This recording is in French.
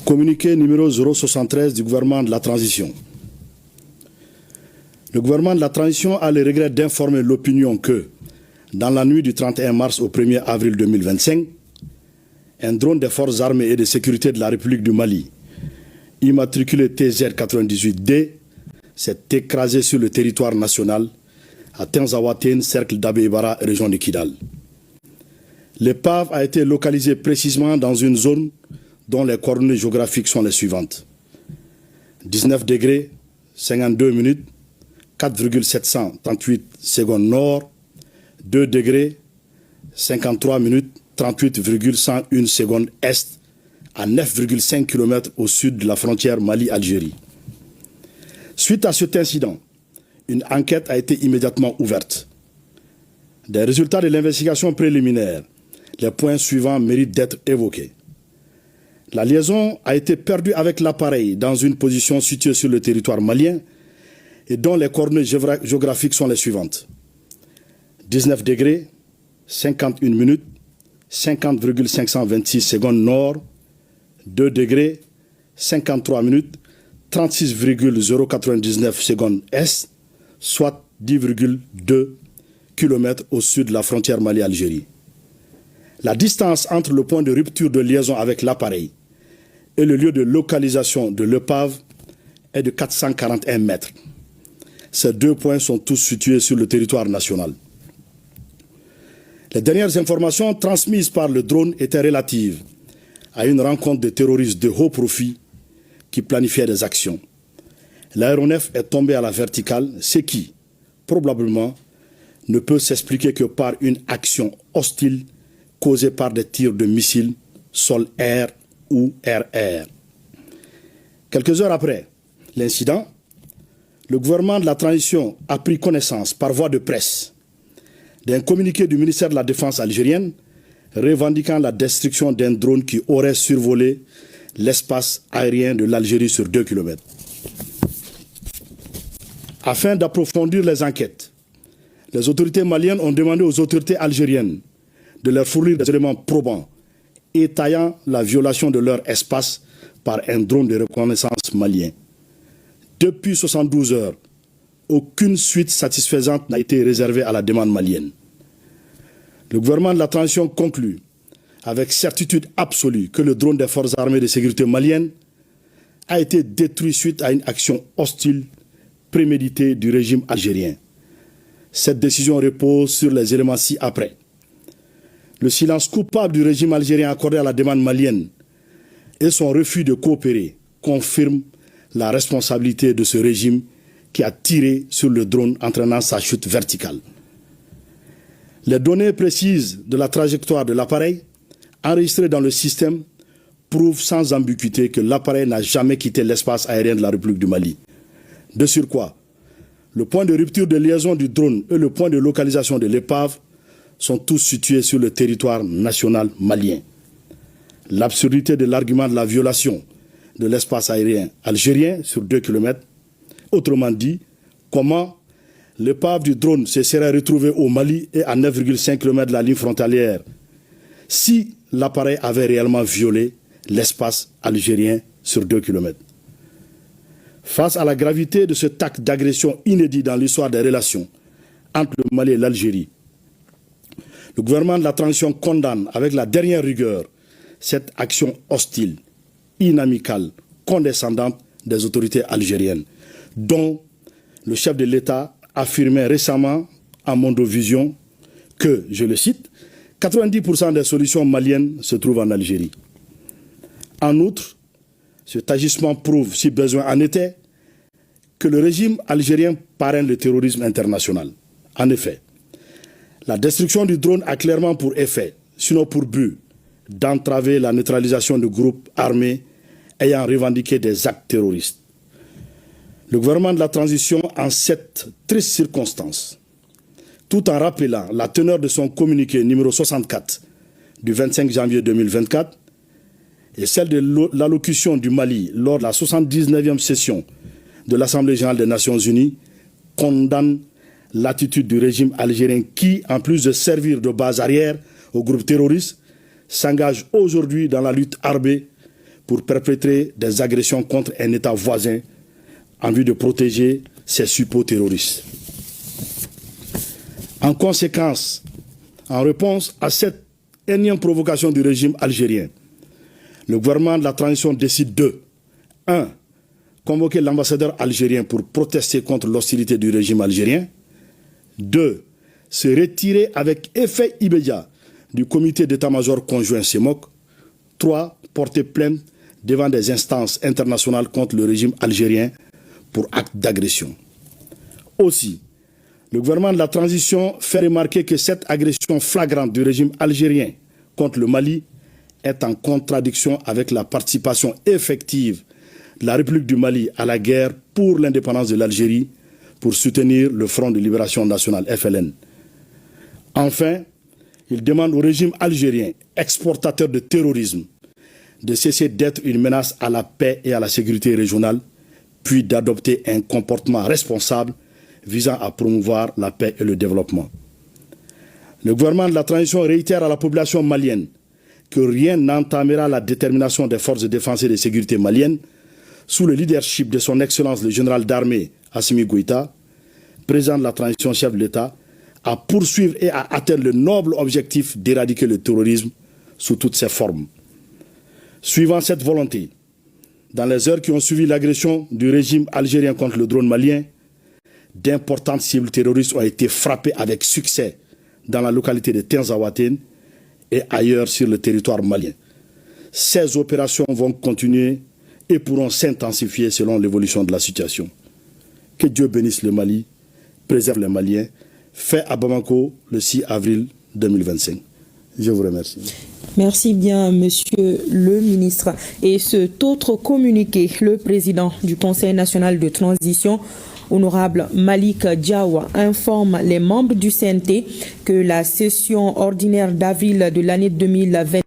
Communiqué numéro 073 du gouvernement de la transition. Le gouvernement de la transition a le regret d'informer l'opinion que, dans la nuit du 31 mars au 1er avril 2025, un drone des forces armées et de sécurité de la République du Mali, immatriculé TZ98D, s'est écrasé sur le territoire national à Tenzawatène, cercle d'Abé-Ibara, région de Kidal. L'épave a été localisée précisément dans une zone dont les coordonnées géographiques sont les suivantes. 19 degrés, 52 minutes, 4,738 secondes nord, 2 degrés, 53 minutes, 38,101 secondes est, à 9,5 km au sud de la frontière Mali-Algérie. Suite à cet incident, une enquête a été immédiatement ouverte. Des résultats de l'investigation préliminaire, les points suivants méritent d'être évoqués. La liaison a été perdue avec l'appareil dans une position située sur le territoire malien et dont les coordonnées géographiques sont les suivantes. 19 degrés, 51 minutes, 50,526 secondes nord, 2 degrés, 53 minutes, 36,099 secondes est, soit 10,2 km au sud de la frontière Mali-Algérie. La distance entre le point de rupture de liaison avec l'appareil et le lieu de localisation de l'épave est de 441 mètres. Ces deux points sont tous situés sur le territoire national. Les dernières informations transmises par le drone étaient relatives à une rencontre de terroristes de haut profil qui planifiaient des actions. L'aéronef est tombé à la verticale, ce qui, probablement, ne peut s'expliquer que par une action hostile causée par des tirs de missiles sol-air ou air-air. Quelques heures après l'incident, le gouvernement de la transition a pris connaissance par voie de presse d'un communiqué du ministère de la Défense algérienne revendiquant la destruction d'un drone qui aurait survolé l'espace aérien de l'Algérie sur 2 km. Afin d'approfondir les enquêtes, les autorités maliennes ont demandé aux autorités algériennes de leur fournir des éléments probants étayant la violation de leur espace par un drone de reconnaissance malien. Depuis 72 heures, aucune suite satisfaisante n'a été réservée à la demande malienne. Le gouvernement de la transition conclut avec certitude absolue que le drone des forces armées de sécurité maliennes a été détruit suite à une action hostile préméditée du régime algérien. Cette décision repose sur les éléments ci-après. Le silence coupable du régime algérien accordé à la demande malienne et son refus de coopérer confirment la responsabilité de ce régime qui a tiré sur le drone entraînant sa chute verticale. Les données précises de la trajectoire de l'appareil enregistrées dans le système prouvent sans ambiguïté que l'appareil n'a jamais quitté l'espace aérien de la République du Mali. De surcroît, le point de rupture de liaison du drone et le point de localisation de l'épave sont tous situés sur le territoire national malien. L'absurdité de l'argument de la violation de l'espace aérien algérien sur 2 km, autrement dit, comment l'épave du drone se serait retrouvée au Mali et à 9,5 km de la ligne frontalière si l'appareil avait réellement violé l'espace algérien sur 2 km. Face à la gravité de cet acte d'agression inédit dans l'histoire des relations entre le Mali et l'Algérie, le gouvernement de la transition condamne avec la dernière rigueur cette action hostile, inamicale, condescendante des autorités algériennes, dont le chef de l'État affirmait récemment à Mondovision que, je le cite, 90% des solutions maliennes se trouvent en Algérie. En outre, cet agissement prouve, si besoin en était, que le régime algérien parraine le terrorisme international. En effet, la destruction du drone a clairement pour effet, sinon pour but, d'entraver la neutralisation de groupes armés ayant revendiqué des actes terroristes. Le gouvernement de la transition, en cette triste circonstance, tout en rappelant la teneur de son communiqué numéro 64 du 25 janvier 2024 et celle de l'allocution du Mali lors de la 79e session de l'Assemblée générale des Nations unies, condamne l'attitude du régime algérien qui, en plus de servir de base arrière aux groupes terroristes, s'engage aujourd'hui dans la lutte armée pour perpétrer des agressions contre un État voisin en vue de protéger ses suppôts terroristes. En conséquence, en réponse à cette énième provocation du régime algérien, le gouvernement de la transition décide de 1. Convoquer l'ambassadeur algérien pour protester contre l'hostilité du régime algérien. 2. Se retirer avec effet immédiat du comité d'état-major conjoint CEMOC. 3. Porter plainte devant des instances internationales contre le régime algérien pour acte d'agression. Aussi, le gouvernement de la transition fait remarquer que cette agression flagrante du régime algérien contre le Mali est en contradiction avec la participation effective de la République du Mali à la guerre pour l'indépendance de l'Algérie pour soutenir le Front de Libération Nationale, FLN. Enfin, il demande au régime algérien, exportateur de terrorisme, de cesser d'être une menace à la paix et à la sécurité régionale, puis d'adopter un comportement responsable visant à promouvoir la paix et le développement. Le gouvernement de la transition réitère à la population malienne que rien n'entamera la détermination des forces de défense et de sécurité maliennes sous le leadership de son Excellence le général d'armée Assimi Goïta, président de la transition, chef de l'État, à poursuivre et à atteindre le noble objectif d'éradiquer le terrorisme sous toutes ses formes. Suivant cette volonté, dans les heures qui ont suivi l'agression du régime algérien contre le drone malien, d'importantes cibles terroristes ont été frappées avec succès dans la localité de Tinzaouatène et ailleurs sur le territoire malien. Ces opérations vont continuer et pourront s'intensifier selon l'évolution de la situation. Que Dieu bénisse le Mali, préserve les Maliens. Fait à Bamako le 6 avril 2025. Je vous remercie. Merci bien, monsieur le ministre. Et cet autre communiqué, le président du Conseil national de transition, Honorable Malik Diawa, informe les membres du CNT que la session ordinaire d'avril de l'année 2020